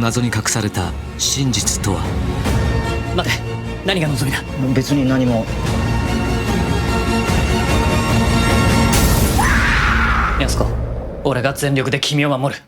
謎に隠された真実とは。待て、何が望みだ。別に何も。やすこ、俺が全力で君を守る。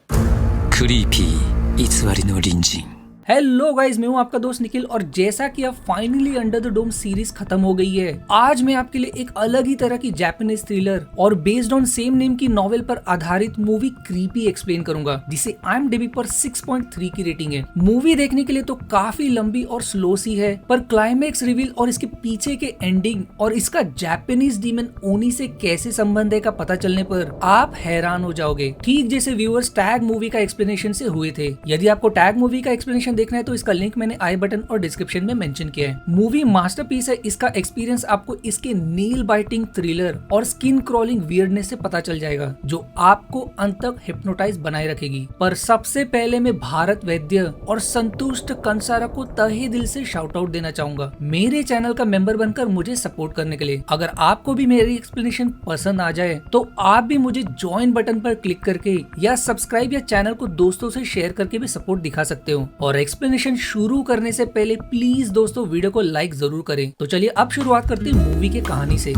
クリーピー偽りの隣人。हेलो guys, मैं हूं आपका दोस्त निखिल और जैसा कि अब finally under the dome series खत्म हो गई है, आज मैं आपके लिए एक अलग ही तरह की जापानीज थ्रिलर और बेस्ड ऑन सेम नेम की नॉवेल पर आधारित मूवी क्रीपी एक्सप्लेन करूंगा, जिसे IMDb पर 6.3 की रेटिंग है। मूवी देखने के लिए तो काफी लंबी और स्लो सी है, पर क्लाइमेक्स रिवील और इसके पीछे के एंडिंग और इसका जापानीज डीमन ओनी से कैसे संबंध है का पता चलने पर आप हैरान हो जाओगे, ठीक जैसे व्यूअर्स टैग मूवी का एक्सप्लेनेशन से हुए थे। यदि आपको टैग मूवी का एक्सप्लेनेशन देखना है तो इसका लिंक मैंने आई बटन और डिस्क्रिप्शन में मेंशन किया है। मूवी मास्टरपीस है। इसका एक्सपीरियंस आपको इसके नील बाइटिंग थ्रिलर और स्किन क्रॉलिंग वियर्डनेस से पता चल जाएगा, जो आपको अंत तक हिप्नोटाइज बनाए रखेगी। पर सबसे पहले मैं भारत वैद्य और संतुष्ट कंसारा को तहे दिल से शाउट आउट देना चाहूंगा मेरे चैनल का मेंबर बनकर मुझे सपोर्ट करने के लिए। अगर आपको भी मेरी एक्सप्लेनेशन पसंद आ जाए तो आप भी मुझे ज्वाइन बटन पर क्लिक करके या सब्सक्राइब या चैनल को दोस्तों से शेयर करके भी सपोर्ट दिखा सकते हो। और एक्सप्लेनेशन शुरू करने से पहले प्लीज दोस्तों वीडियो को लाइक जरूर करें। तो चलिए अब शुरुआत करते हैं मूवी के कहानी से।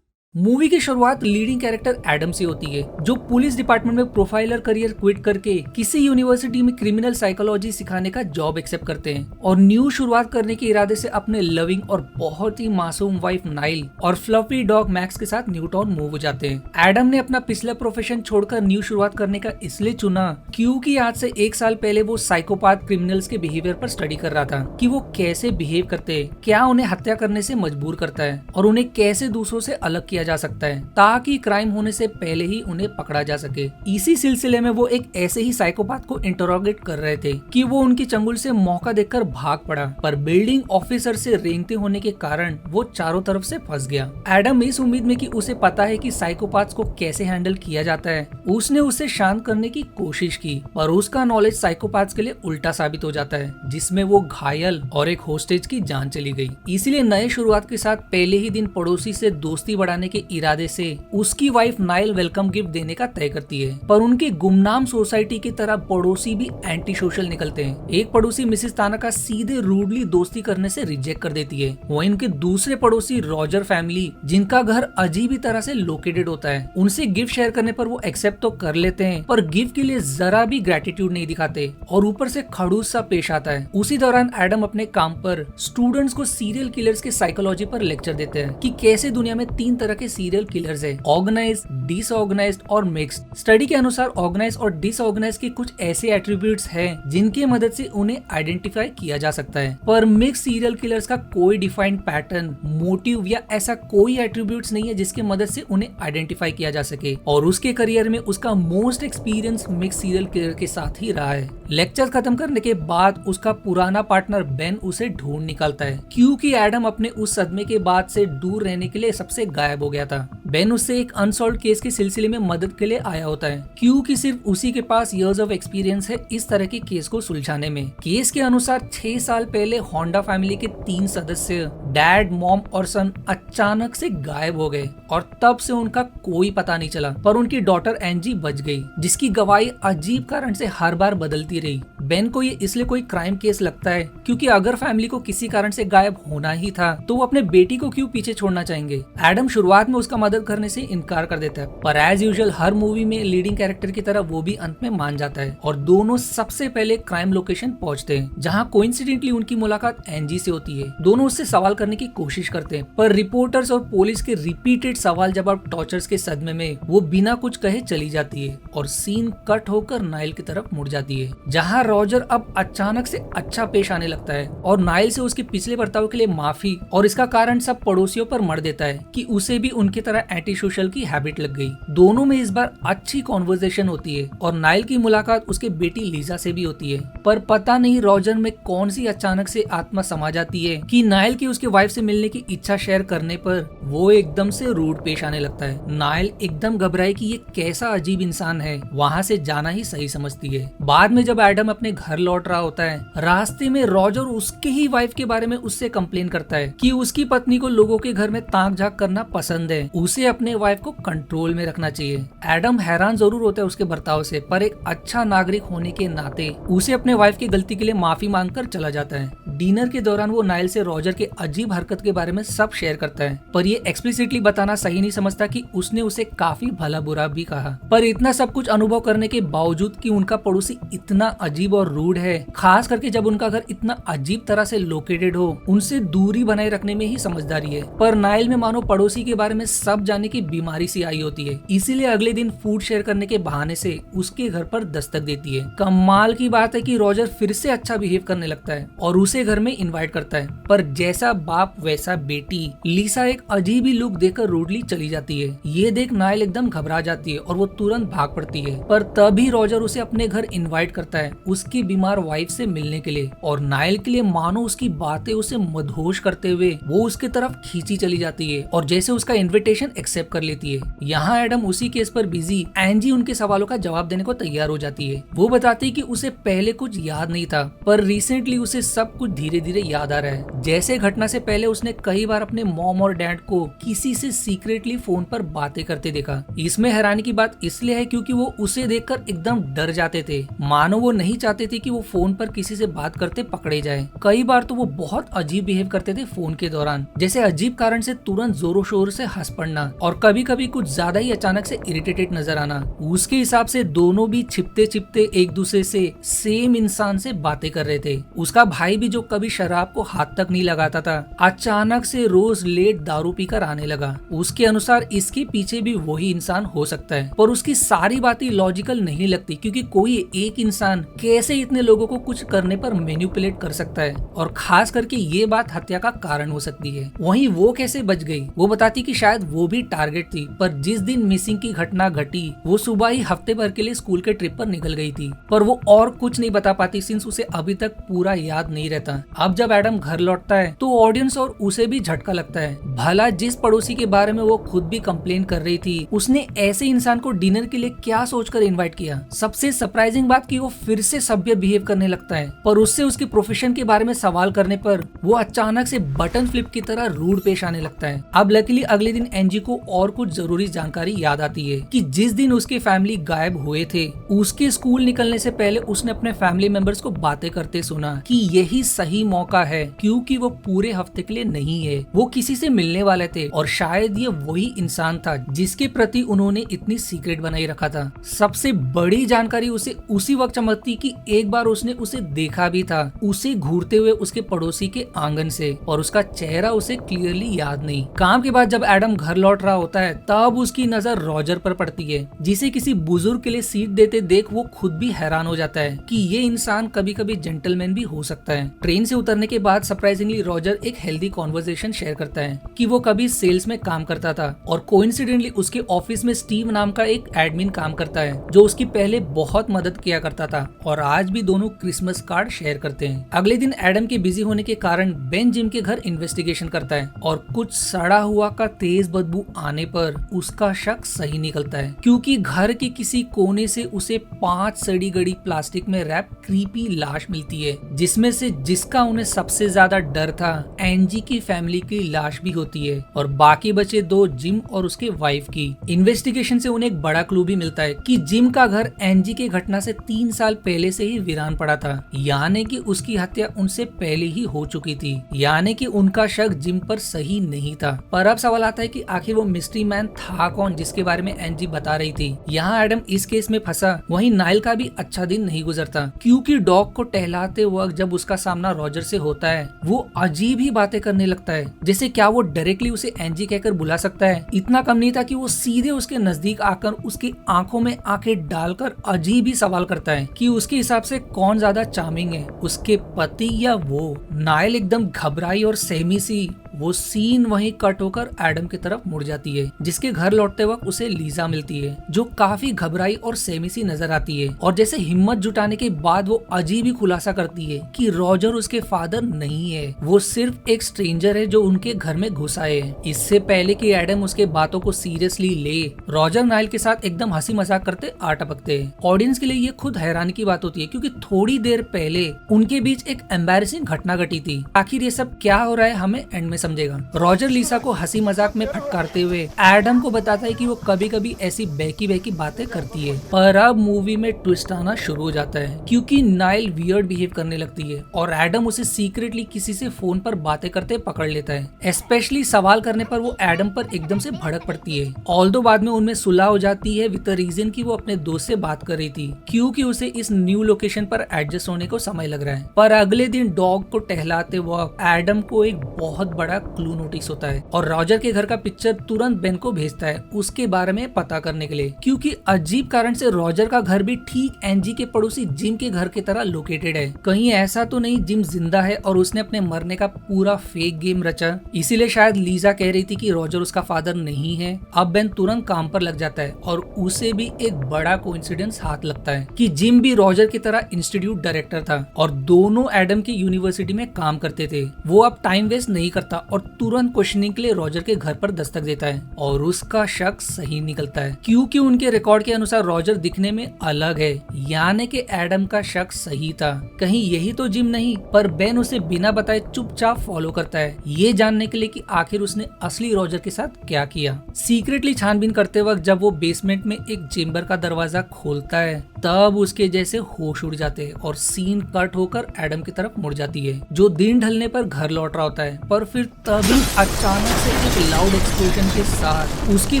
मूवी की शुरुआत लीडिंग कैरेक्टर एडम से होती है, जो पुलिस डिपार्टमेंट में प्रोफाइलर करियर क्विट करके किसी यूनिवर्सिटी में क्रिमिनल साइकोलॉजी सिखाने का जॉब एक्सेप्ट करते हैं और न्यू शुरुआत करने के इरादे से अपने लविंग और बहुत ही मासूम वाइफ नाइल और फ्लफी डॉग मैक्स के साथ न्यू टाउन मूव हो जाते हैं। एडम ने अपना पिछला प्रोफेशन छोड़कर न्यू शुरुआत करने का इसलिए चुना क्योंकि आज से 1 साल पहले वो साइकोपाथ क्रिमिनल्स के बिहेवियर पर स्टडी कर रहा था कि वो कैसे बिहेव करते हैं, क्या उन्हें हत्या करने से मजबूर करता है और उन्हें कैसे दूसरों से अलग किया जा सकता है ताकि क्राइम होने से पहले ही उन्हें पकड़ा जा सके। इसी सिलसिले में वो एक ऐसे ही साइकोपाथ को इंटरोगेट कर रहे थे कि वो उनकी चंगुल से मौका देखकर भाग पड़ा, पर बिल्डिंग ऑफिसर से रेंगते होने के कारण वो चारों तरफ से फंस गया। एडम इस उम्मीद में कि उसे पता है कि साइकोपाथ्स को कैसे हैंडल किया जाता है, उसने उसे शांत करने की कोशिश की, पर उसका नॉलेज साइकोपाथ्स के लिए उल्टा साबित हो जाता है, जिसमें वो घायल और एक होस्टेज की जान चली गई। इसलिए नए शुरुआत के साथ पहले ही दिन पड़ोसी से दोस्ती बढ़ाने के इरादे से उसकी वाइफ नाइल वेलकम गिफ्ट देने का तय करती है, पर उनके गुमनाम सोसाइटी की तरह पड़ोसी भी एंटी सोशल निकलते हैं। एक पड़ोसी मिसेस ताना का सीधे रूडली दोस्ती करने से रिजेक्ट कर देती है। वहीं उनके दूसरे पड़ोसी रॉजर फैमिली, जिनका घर अजीब ही तरह से लोकेटेड होता है, उनसे गिफ्ट शेयर करने पर वो एक्सेप्ट तो कर लेते हैं, पर गिफ्ट के लिए जरा भी ग्रेटिट्यूड नहीं दिखाते और ऊपर से खड़ूस सा पेश आता है। उसी दौरान एडम अपने काम पर स्टूडेंट्स को सीरियल किलर्स के साइकोलॉजी पर लेक्चर देते हैं कि कैसे दुनिया में 3 तरह के सीरियल किलर्स है, ऑर्गेनाइज्ड, डिसऑर्गेनाइज्ड और मिक्स्ड। स्टडी के अनुसार ऑर्गेनाइज्ड और डिसऑर्गेनाइज्ड के कुछ ऐसे एट्रीब्यूट्स हैं जिनके मदद से उन्हें आइडेंटिफाई किया जा सकता है, पर मिक्स सीरियल किलर्स का कोई डिफाइंड पैटर्न, मोटिव या ऐसा कोई एट्रीब्यूट्स नहीं है जिसके मदद से उन्हें आइडेंटिफाई किया जा सके। और उसके करियर में उसका most experience mix serial killer के साथ ही रहा है। लेक्चर खत्म करने के बाद उसका पुराना पार्टनर बेन उसे ढूंढ निकालता है, क्योंकि एडम अपने उस सदमे के बाद से दूर रहने के लिए सबसे गायब हो गया था। बेन उससे एक अनसॉल्व केस के सिलसिले में मदद के लिए आया होता है, क्योंकि सिर्फ उसी के पास इयर्स ऑफ एक्सपीरियंस है इस तरह के केस को सुलझाने में। केस के अनुसार 6 साल पहले होंडा फैमिली के 3 सदस्य डैड, मॉम और सन अचानक से गायब हो गए और तब से उनका कोई पता नहीं चला, पर उनकी डॉटर एंजी बच गई, जिसकी गवाही अजीब कारण से हर बार बदलती रही। बेन को ये इसलिए कोई क्राइम केस लगता है क्योंकि अगर फैमिली को किसी कारण से गायब होना ही था तो वो अपने बेटी को क्यों पीछे छोड़ना चाहेंगे। एडम शुरुआत में उसका मदद करने से इनकार कर देता है, पर एज यूजुअल हर मूवी में लीडिंग कैरेक्टर की तरह वो भी अंत में मान जाता है और दोनों सबसे पहले क्राइम लोकेशन पहुंचते हैं, जहां कोइंसिडेंटली उनकी मुलाकात एंजी से होती है। दोनों उससे सवाल करने की कोशिश करते हैं, पर रिपोर्टर्स और पुलिस के रिपीटेड सवाल जवाब टॉर्चर्स के सदमे में वो बिना कुछ कहे चली जाती है और सीन कट होकर नाइल की तरफ मुड़ जाती है, जहाँ रॉजर अब अचानक से अच्छा पेश आने लगता है और नाइल से उसके पिछले बर्ताव के लिए माफी और इसका कारण सब पड़ोसियों पर मर देता है कि उसे भी उनकी तरह एंटी सोशल की हैबिट लग गई। दोनों में इस बार अच्छी कॉन्वर्सेशन होती है और नाइल की मुलाकात उसके बेटी लीजा से भी होती है, पर पता नहीं रॉजर में कौन सी अचानक से आत्मा समा जाती है कि नाइल की उसके वाइफ से मिलने की इच्छा शेयर करने पर वो एकदम से रूड पेश आने लगता है। नाइल एकदम घबराई कि ये कैसा अजीब इंसान है, वहाँ से जाना ही सही समझती है। बाद में जब एडम अपने घर लौट रहा होता है, रास्ते में रॉजर उसके ही वाइफ के बारे में उससे कंप्लेन करता है कि उसकी पत्नी को लोगों के घर में ताक झाक करना पसंद है, उसे उसे अपने वाइफ को कंट्रोल में रखना चाहिए। एडम हैरान जरूर होता है उसके बर्ताव से, पर एक अच्छा नागरिक होने के नाते उसे अपने वाइफ की गलती के लिए माफी मांगकर चला जाता है। डिनर के दौरान वो नाइल से रॉजर के अजीब हरकत के बारे में सब शेयर करता है, पर ये एक्सप्लिसिटली बताना सही नहीं समझता कि उसने उसे काफी भला बुरा भी कहा। पर इतना सब कुछ अनुभव करने के बावजूद कि उनका पड़ोसी इतना अजीब और रूड है, खास करके जब उनका घर इतना अजीब तरह से लोकेटेड हो, उनसे दूरी बनाए रखने में ही समझदारी है। पर नाइल में मानो पड़ोसी के बारे में सब जानने की बीमारी सी आई होती है, इसीलिए अगले दिन फूड शेयर करने के बहाने से उसके घर पर दस्तक देती है। कमाल की बात है कि रॉजर फिर से अच्छा बिहेव करने लगता है और उसे घर में इनवाइट करता है, पर जैसा बाप वैसा बेटी लिसा एक अजीब ही लुक देकर रूडली चली जाती है। ये देख नाइल एकदम घबरा जाती है और वो तुरंत भाग पड़ती है, पर तभी रॉजर उसे अपने घर इनवाइट करता है उसकी बीमार वाइफ से मिलने के लिए, और नाइल के लिए मानो उसकी बातें उसे मदहोश करते हुए वो उसके तरफ खींची चली जाती है और जैसे उसका इन्विटेशन एक्सेप्ट कर लेती है। यहाँ एडम उसी केस पर बिजी, एंजी उनके सवालों का जवाब देने को तैयार हो जाती है। वो बताती है कि उसे पहले कुछ याद नहीं था, पर रिसेंटली उसे सब कुछ धीरे धीरे याद आ रहा है। जैसे घटना से पहले उसने कई बार अपने मॉम और डैड को किसी से सीक्रेटली फोन पर बातें करते देखा। इसमें हैरानी की बात इसलिए है क्योंकि वो उसे देखकर एकदम डर जाते थे, मानो वो नहीं चाहते थे कि वो फोन पर किसी से बात करते पकड़े जाए। कई बार तो वो बहुत अजीब बिहेव करते थे फोन के दौरान, जैसे अजीब कारण से तुरंत जोरों शोर से हंस पड़ना और कभी कभी कुछ ज्यादा ही अचानक से इरिटेटेड नजर आना। उसके हिसाब से दोनों भी छिपते छिपते एक दूसरे से सेम इंसान से बातें कर रहे थे। उसका भाई भी जो कभी शराब को हाथ तक नहीं लगाता था, अचानक से रोज लेट दारू पीकर आने लगा। उसके अनुसार इसके पीछे भी वही इंसान हो सकता है, पर उसकी सारी बातें लॉजिकल नहीं लगती क्योंकि कोई एक इंसान कैसे इतने लोगों को कुछ करने पर मैनिपुलेट कर सकता है, और खास करके ये बात हत्या का कारण हो सकती है। वहीं वो कैसे बच गई? वो बताती कि शायद वो भी टारगेट थी, पर जिस दिन मिसिंग की घटना घटी वो सुबह ही हफ्ते भर के लिए स्कूल के ट्रिप पर निकल गई थी, पर वो और कुछ नहीं बता पाती सिंस उसे अभी तक पूरा याद नहीं रहता। अब जब एडम घर लौटता है तो ऑडियंस और उसे भी झटका लगता है। भला जिस पड़ोसी के बारे में वो खुद भी कंप्लेन कर रही थी, उसने ऐसे इंसान को डिनर के लिए क्या सोचकर इनवाइट किया? सबसे सरप्राइजिंग बात कि वो फिर से सभ्य बिहेव करने लगता है, पर उससे उसके प्रोफेशन के बारे में सवाल करने पर वो अचानक से बटन फ्लिप की तरह रूड पेश आने लगता है। अब लकीली अगले दिन एंजी को और कुछ जरूरी जानकारी याद आती है कि जिस दिन उसके फैमिली गायब हुए थे, उसके स्कूल निकलने से पहले उसने अपने फैमिली मेंबर्स को बातें करते सुना कि यही सही मौका है क्योंकि वो पूरे हफ्ते के लिए नहीं है, वो किसी से मिलने वाले थे और शायद ये वही इंसान था जिसके प्रति उन्होंने इतनी सीक्रेट बनाई रखा था। सबसे बड़ी जानकारी उसे उसी वक्त चमकती कि एक बार उसने उसे देखा भी था, उसे घूरते हुए उसके पड़ोसी के आंगन से, और उसका चेहरा उसे क्लियरली याद नहीं। काम के बाद जब एडम घर लौट रहा होता है तब उसकी नजर रॉजर पर पड़ती है, जिसे किसी बुजुर्ग के लिए सीट देते देख वो खुद भी हैरान हो जाता है कि ये इंसान कभी कभी जेंटलमैन भी हो सकता है। ट्रेन से उतरने के बाद सरप्राइजिंगली रॉजर एक हेल्दी कॉन्वर्सेशन शेयर करता है कि वो कभी सेल्स में काम करता था और कोइंसिडेंटली उसके ऑफिस में स्टीव नाम का एक एडमिन काम करता है जो उसकी पहले बहुत मदद किया करता था, और आज भी दोनों क्रिसमस कार्ड शेयर करते हैं। अगले दिन एडम के बिजी होने के कारण बेन जिम के घर इन्वेस्टिगेशन करता है और कुछ सड़ा हुआ का तेज बदबू आने पर उसका शक सही निकलता है क्योंकि घर के किसी कोने से उसे 5 सड़ी गड़ी प्लास्टिक में रैप क्रीपी लाश मिलती है, जिसमें से जिसका उन्हें सबसे ज्यादा डर था एंजी की फैमिली की लाश भी होती है और बाकी बचे 2 जिम और उसके वाइफ की। इन्वेस्टिगेशन से उन्हें एक बड़ा क्लू भी मिलता है कि जिम का घर एंजी की घटना से 3 साल पहले से ही वीरान पड़ा था, यानी कि उसकी हत्या उनसे पहले ही हो चुकी थी, यानी कि उनका शक जिम पर सही नहीं था। पर अब सवाल आता है कि आखिर वो मिस्ट्री मैन था कौन जिसके बारे में एंजी बता रही थी। यहाँ एडम इस केस में फंसा, वहीं नाइल का भी अच्छा दिन नहीं गुजरता क्योंकि डॉग को टहलाते वक्त जब उसका सामना रॉजर से होता है वो अजीब ही बातें करने लगता है, जैसे क्या वो डायरेक्टली उसे एंजी कहकर बुला सकता है। इतना कम नहीं था कि वो सीधे उसके नजदीक आकर उसकी आंखों में आंखें डालकर अजीब ही सवाल करता है कि उसके हिसाब से कौन ज्यादा चार्मिंग है, उसके पति या वो। नाइल एकदम घबराई और सहमी सी वो सीन वहीं कट होकर एडम की तरफ मुड़ जाती है, जिसके घर लौटते वक्त उसे लीजा मिलती है जो काफी घबराई और सहमी सी नजर आती है, और जैसे हिम्मत जुटाने के बाद वो अजीब ही खुलासा करती है कि रॉजर उसके फादर नहीं है, वो सिर्फ एक स्ट्रेंजर है जो उनके घर में घुस आए है। इससे पहले कि एडम उसके बातों को सीरियसली ले, रॉजर नाइल के साथ एकदम हंसी मजाक करते आ टपकते हैं। ऑडियंस के लिए ये खुद हैरानी की बात होती है क्योंकि थोड़ी देर पहले उनके बीच एक एम्बैरेसिंग घटना घटी थी। आखिर ये सब क्या हो रहा है हमें एंड में समझेगा। रॉजर लीसा को हंसी मजाक में फटकारते हुए एडम को बताता है कि वो कभी कभी ऐसी बहकी बहकी बातें करती है, पर अब मूवी में ट्विस्ट आना शुरू हो जाता है क्योंकि नाइल वियर्ड बिहेव करने लगती है और एडम उसे सीक्रेटली किसी से फोन पर बातें करते पकड़ लेता है। स्पेशली सवाल करने पर वो एडम पर एकदम से भड़क पड़ती है। ऑल्दो बाद में उनमें सुलह हो जाती है विद द रीजन कि वो अपने दोस्त से बात कर रही थी क्योंकि उसे इस न्यू लोकेशन पर एडजस्ट होने को समय लग रहा है। पर अगले दिन डॉग को टहलाते वक्त एडम को एक बहुत बड़ा क्लू नोटिस होता है और रॉजर के घर का पिक्चर तुरंत बेन को भेजता है उसके बारे में पता करने के लिए, क्योंकि अजीब कारण से रॉजर का घर भी ठीक एनजी के पड़ोसी जिम के घर की तरह लोकेटेड है। कहीं ऐसा तो नहीं जिम जिंदा है और उसने अपने मरने का पूरा फेक गेम रचा। इसीलिए शायद लीजा कह रही थी कि रॉजर उसका फादर नहीं है। अब बेन तुरंत काम पर लग जाता है और उसे भी एक बड़ा कोइंसिडेंस हाथ लगता है कि जिम भी रॉजर की तरह इंस्टीट्यूट डायरेक्टर था और दोनों एडम की यूनिवर्सिटी में काम करते थे। वो अब टाइम वेस्ट नहीं करता और तुरंत क्वेश्चनिंग के लिए रॉजर के घर पर दस्तक देता है और उसका शक सही निकलता है क्योंकि उनके रिकॉर्ड के अनुसार रॉजर दिखने में अलग है, यानी कि एडम का शक सही था। कहीं यही तो जिम नहीं, पर बेन उसे बिना बताए चुपचाप फॉलो करता है ये जानने के लिए कि आखिर उसने असली रॉजर के साथ क्या किया। सीक्रेटली छानबीन करते वक्त जब वो बेसमेंट में एक चेम्बर का दरवाजा खोलता है तब उसके जैसे होश उड़ जाते हैं और सीन कट होकर एडम की तरफ मुड़ जाती है जो दिन ढलने पर घर लौट रहा होता है। पर फिर तभी अचानक से एक लाउड एक्सप्लोजन के साथ उसके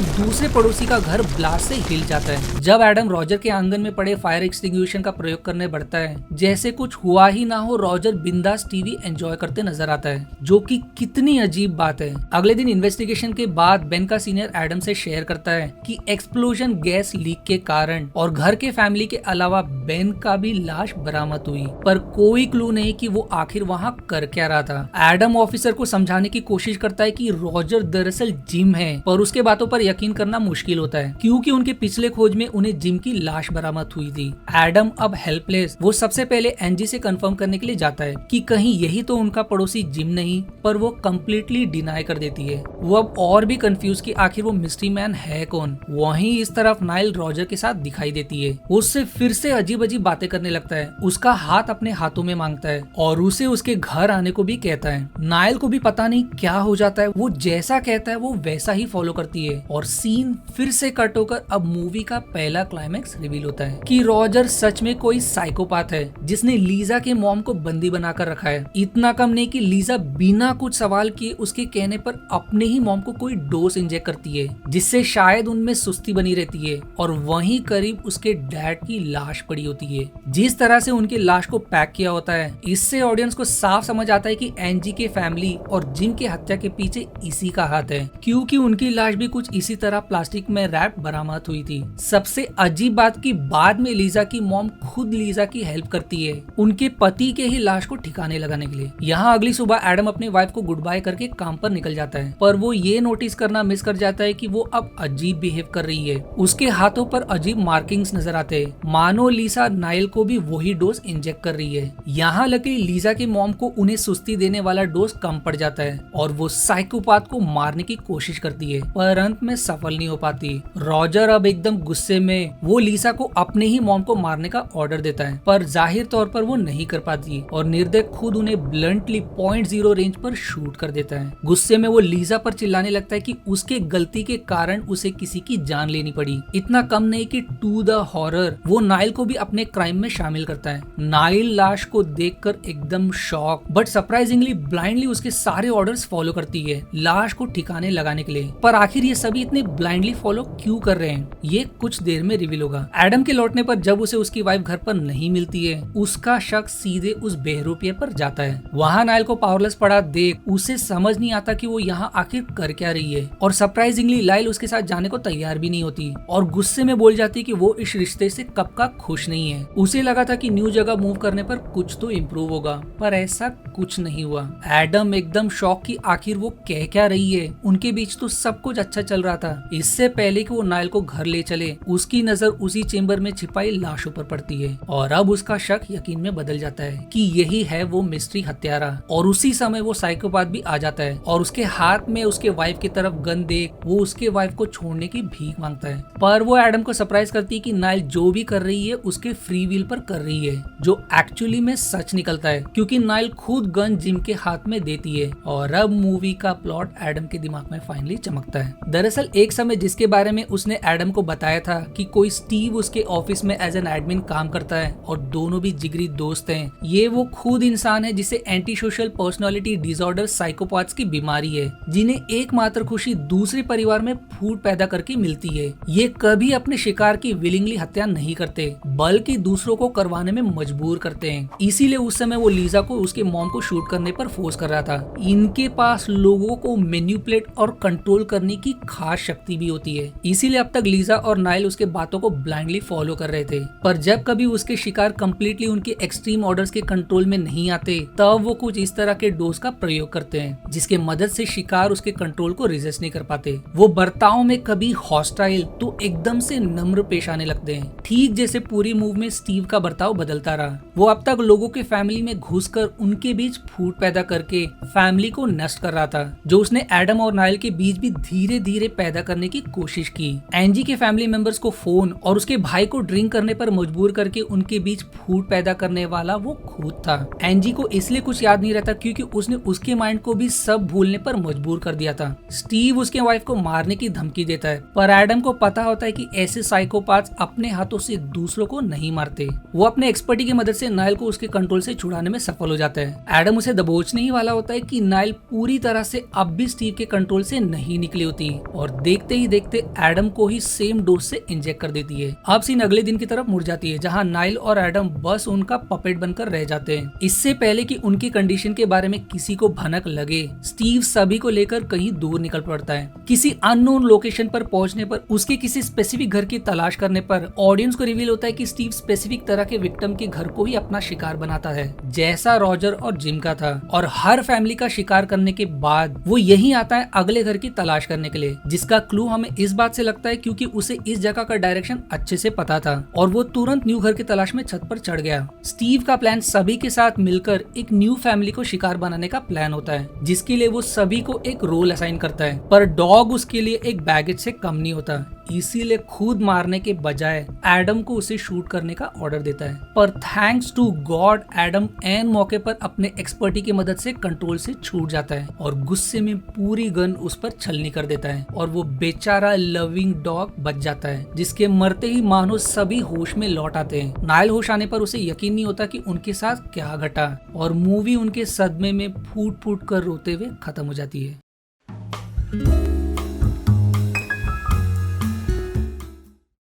दूसरे पड़ोसी का घर ब्लास्ट से हिल जाता है। जब एडम रॉजर के आंगन में पड़े फायर एक्सटिंग्विशन का प्रयोग करने बढ़ता है जैसे कुछ हुआ ही ना हो, रॉजर बिंदास टीवी एंजॉय करते नजर आता है जो कि कितनी अजीब बात है। अगले दिन इन्वेस्टिगेशन के बाद बेन का सीनियर एडम से शेयर करता है कि एक्सप्लोजन गैस लीक के कारण और घर के फैमिली के अलावा बेन का भी लाश बरामद हुई, पर कोई क्लू नहीं कि वो आखिर वहाँ कर क्या रहा था। एडम ऑफिसर को समझाने की कोशिश करता है कि रॉजर दरअसल जिम है, पर उसके बातों पर यकीन करना मुश्किल होता है क्योंकि उनके पिछले खोज में उन्हें जिम की लाश बरामद हुई थी। एडम अब हेल्पलेस वो सबसे पहले एनजी से कंफर्म करने के लिए जाता है कि कहीं यही तो उनका पड़ोसी जिम नहीं, पर वो कम्प्लीटली डिनाई कर देती है। वो अब और भी कंफ्यूज कि आखिर वो मिस्ट्री मैन है कौन। वहीं इस तरफ नाइल रॉजर के साथ दिखाई देती है, उससे फिर से अजीब अजीब बातें करने लगता है, उसका हाथ अपने हाथों में मांगता है और उसे उसके घर आने को भी कहता है। नाइल को भी पता नहीं क्या हो जाता है, वो जैसा कहता है वो वैसा ही फॉलो करती है और सीन फिर से कट होकर अब मूवी का पहला क्लाइमेक्स रिवील होता है कि रॉजर सच में कोई साइकोपाथ है जिसने लीजा के मॉम को बंदी बनाकर रखा है। इतना कम नहीं कि लीजा बिना कुछ सवाल किए उसके कहने पर अपने ही मॉम को कोई डोज इंजेक्ट करती है जिससे शायद उनमें सुस्ती बनी रहती है और वहीं करीब उसके डैड की लाश पड़ी होती है। जिस तरह से उनकी लाश को पैक किया होता है इससे ऑडियंस को साफ समझ आता है कि एनजी के फैमिली और जिम के हत्या के पीछे इसी का हाथ है क्योंकि उनकी लाश भी कुछ इसी तरह प्लास्टिक में रैप बरामद हुई थी। सबसे अजीब बात की बाद में लीजा की मॉम खुद लीजा की हेल्प करती है उनके पति के ही लाश को ठिकाने लगाने के लिए। यहाँ अगली सुबह एडम अपने वाइफ को गुड बाय करके काम पर निकल जाता है, पर वो ये नोटिस करना मिस कर जाता है कि वो अब अजीब बिहेव कर रही है। उसके हाथों पर अजीब मार्किंग्स नजर आते हैं, मानो लीसा नाइल को भी वही डोज इंजेक्ट कर रही है। यहाँ लकी लीजा की मॉम को उन्हें सुस्ती देने वाला डोज कम पड़ जाता है और वो साइकोपाथ को मारने की कोशिश करती है, पर अंत में सफल नहीं हो पाती। रॉजर अब एकदम गुस्से में वो लीसा को अपने ही मॉम को मारने का ऑर्डर देता है, पर जाहिर तौर पर वो नहीं कर पाती और निर्दय खुद उन्हें ब्लंटली .0 रेंज पर शूट कर देता है। गुस्से में वो लीजा पर चिल्लाने लगता है कि उसके गलती के कारण उसे किसी की जान लेनी पड़ी। इतना कम नहीं कि टू द हॉरर वो नाइल को भी अपने क्राइम में शामिल करता है। नाइल लाश को देखकर एकदम शॉक बट सरप्राइजिंगली ब्लाइंडली उसके सारे ऑर्डर्स फॉलो करती है लाश को ठिकाने लगाने के लिए। पर आखिर ये सभी इतने ब्लाइंडली फॉलो क्यों कर रहे हैं ये कुछ देर में रिवील होगा। एडम के लौटने पर जब उसे उसकी वाइफ घर पर नहीं मिलती है उसका शक सीधे उस बेहरूपिये पर जाता है। वहाँ नाइल को पावरलेस पड़ा देख उसे समझ नहीं आता कि वो यहाँ आखिर कर क्या रही है और सरप्राइजिंगली लाइल उसके साथ जाने को तैयार भी नहीं होती और गुस्से में बोल जाती कि वो इस रिश्ते से कब का खुश नहीं है। उसे लगा था कि न्यू जगह मूव करने पर कुछ तो इम्प्रूव होगा, पर ऐसा कुछ नहीं हुआ। एडम एकदम शॉक कि आखिर वो कह क्या रही है। उनके बीच तो सब कुछ अच्छा चल रहा था। इससे पहले कि वो नाइल को घर ले चले उसकी नजर उसी चेम्बर में छिपाई लाशों पर पड़ती है और अब उसका शक यकीन में बदल जाता है कि यही है वो मिस्ट्री हत्यारा। और उसी समय वो साइकोपाथ भी आ जाता है और उसके हाथ में उसके वाइफ की तरफ गन देख वो उसके वाइफ को छोड़ने की भीख मांगता है, पर वो एडम को सरप्राइज करती है कि नाइल जो भी कर रही है उसके फ्री विल पर कर रही है, जो एक्चुअली में सच निकलता है क्योंकि नाइल खुद गन जिम के हाथ में देती है और अब मूवी का प्लॉट एडम के दिमाग में फाइनली चमकता है। दरअसल एक समय जिसके बारे में उसने एडम को बताया था कि कोई स्टीव उसके ऑफिस में एज एन एडमिन काम करता है और दोनों भी जिगरी दोस्त हैं, ये वो खुद इंसान है जिसे anti social personality disorder psychopaths की बीमारी है, जिन्हें एकमात्र खुशी दूसरे परिवार में फूट पैदा करके मिलती है। ये कभी अपने शिकार की विलिंगली हत्या नहीं करते बल्कि दूसरों को करवाने में मजबूर करते हैं। इसीलिए उस समय वो लीजा को उसके मॉम को शूट करने पर फोर्स कर रहा था। इनके पास लोगों को मैनिपुलेट और कंट्रोल करने की खास शक्ति भी होती है, इसीलिए अब तक लीजा और नाइल उसके बातों को ब्लाइंडली फॉलो कर रहे थे। पर जब कभी उसके शिकार कंप्लीटली उनके एक्सट्रीम ऑर्डर्स के कंट्रोल में नहीं आते तब वो कुछ इस तरह के डोज का प्रयोग करते हैं जिसके मदद से शिकार उसके कंट्रोल को रेजिस्ट नहीं कर पाते। वो बर्ताव में कभी हॉस्टाइल तो एकदम से नम्र पेश आने लगते हैं, ठीक जैसे पूरी मूव में स्टीव का बर्ताव बदलता रहा। वो अब तक लोगों के फैमिली में घुसकर उनके बीच फूट पैदा करके फैमिली को नष्ट कर रहा था, जो उसने एडम और नाइल के बीच भी धीरे धीरे पैदा करने की कोशिश की। एंजी के फैमिली मेंबर्स को फोन और उसके भाई को ड्रिंक करने पर मजबूर करके उनके बीच फूट पैदा करने वाला वो खुद था। एंजी को इसलिए कुछ याद नहीं रहता क्योंकि उसने उसके माइंड को भी सब भूलने पर मजबूर कर दिया था। स्टीव उसके वाइफ को मारने की धमकी देता है, पर एडम को पता होता है कि ऐसे साइकोपैथ्स अपने हाथों से दूसरों को नहीं मारते। वो अपने एक्सपर्टी की मदद से नाइल को उसके कंट्रोल से छुड़ाने में सफल हो जाता है। एडम उसे दबोचने ही वाला होता है कि नाइल पूरी तरह से अब भी स्टीव के कंट्रोल से नहीं निकली होती और देखते ही देखते एडम को ही सेम डोज से इंजेक्ट कर देती है। अब सीन अगले दिन की तरफ मुड़ जाती है जहां नाइल और एडम बस उनका पपेट बनकर रह जाते हैं। इससे पहले कि उनकी कंडीशन के बारे में किसी को भनक लगे, स्टीव सभी को लेकर कहीं दूर निकल पड़ता है। किसी अननोन लोकेशन पर पहुंचने पर उसके किसी स्पेसिफिक घर की तलाश करने पर ऑडियंस को रिवील होता है कि स्टीव स्पेसिफिक तरह के विक्टिम के घर को ही अपना शिकार बनाता है, जैसा रॉजर और जिम का था। और हर फैमिली का शिकार करने के बाद वो यही आता है अगले घर की तलाश करने के लिए, जिसका क्लू हमें इस बात से लगता है क्योंकि उसे इस जगह का डायरेक्शन अच्छे से पता था और वो तुरंत न्यू घर की तलाश में छत पर चढ़ गया। स्टीव का प्लान सभी के साथ मिलकर एक न्यू फैमिली को शिकार बनाने का प्लान होता है, जिसके लिए वो सभी को एक रोल असाइन करता है, पर डॉग उसके लिए एक बैगेज से कम नहीं होता। इसीलिए खुद मारने के बजाय एडम को उसे शूट करने का ऑर्डर देता है। पर थैंक्स टू गॉड एडम एन मौके पर अपने एक्सपर्टी की मदद से कंट्रोल से छूट जाता है और गुस्से में पूरी गन उस पर छलनी कर देता है और वो बेचारा लविंग डॉग बच जाता है, जिसके मरते ही मानो सभी होश में लौट आते हैं। नाइल होश आने पर उसे यकीन नहीं होता कि उनके साथ क्या घटा और मूवी उनके सदमे में फूट फूट कर रोते हुए खत्म हो जाती है।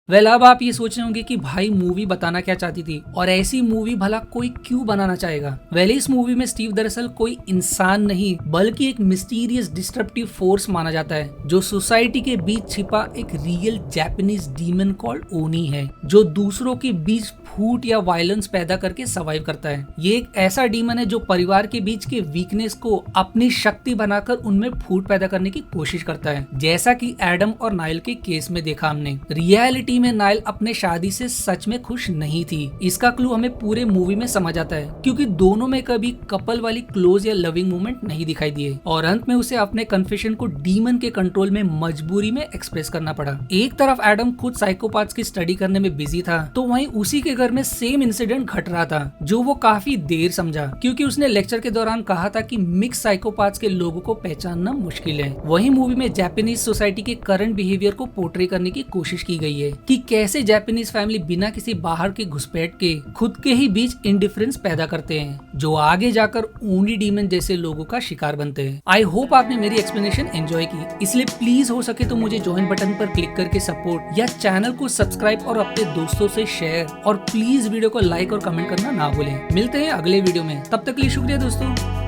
अब आप ये सोच रहे होंगे कि भाई मूवी बताना क्या चाहती थी और ऐसी मूवी भला कोई क्यों बनाना चाहेगा। इस मूवी में स्टीव दरअसल कोई इंसान नहीं बल्कि एक मिस्टीरियस डिस्ट्रप्टिव फोर्स माना जाता है, जो सोसाइटी के बीच छिपा एक रियल जापानीज डीमन कॉल्ड ओनी है, जो दूसरों के बीच फूट या वायलेंस पैदा करके सर्वाइव करता है। ये एक ऐसा डीमन है जो परिवार के बीच के वीकनेस को अपनी शक्ति बनाकर उनमें फूट पैदा करने की कोशिश करता है, जैसा कि एडम और नाइल के केस में देखा हमने। रियलिटी में नाइल अपने शादी से सच में खुश नहीं थी। इसका क्लू हमें पूरे मूवी में समझ आता है क्योंकि दोनों में कभी कपल वाली क्लोज या लविंग मोमेंट नहीं दिखाई दिए और अंत में उसे अपने कन्फेशन को डीमन के कंट्रोल में मजबूरी में एक्सप्रेस करना पड़ा। एक तरफ एडम खुद साइकोपैथ्स की स्टडी करने में बिजी था, तो वहीं उसी के घर में सेम इंसिडेंट घट रहा था, जो वो काफी देर समझा क्योंकि उसने लेक्चर के दौरान कहा था कि मिक्स साइकोपैथ्स के लोगों को पहचानना मुश्किल है। वही मूवी में जापानीज सोसाइटी के करंट बिहेवियर को पोर्ट्रे करने की कोशिश की गई है कि कैसे जापानीज फैमिली बिना किसी बाहर के घुसपैठ के खुद के ही बीच इंडिफरेंस पैदा करते हैं, जो आगे जाकर ओनी डीमन जैसे लोगों का शिकार बनते हैं। आई होप आपने मेरी एक्सप्लेनेशन एंजॉय की, इसलिए प्लीज हो सके तो मुझे ज्वाइन बटन पर क्लिक करके सपोर्ट या चैनल को सब्सक्राइब और अपने दोस्तों से शेयर और प्लीज वीडियो को लाइक और कमेंट करना ना भूलें। मिलते हैं अगले वीडियो में, तब तक के लिए शुक्रिया दोस्तों।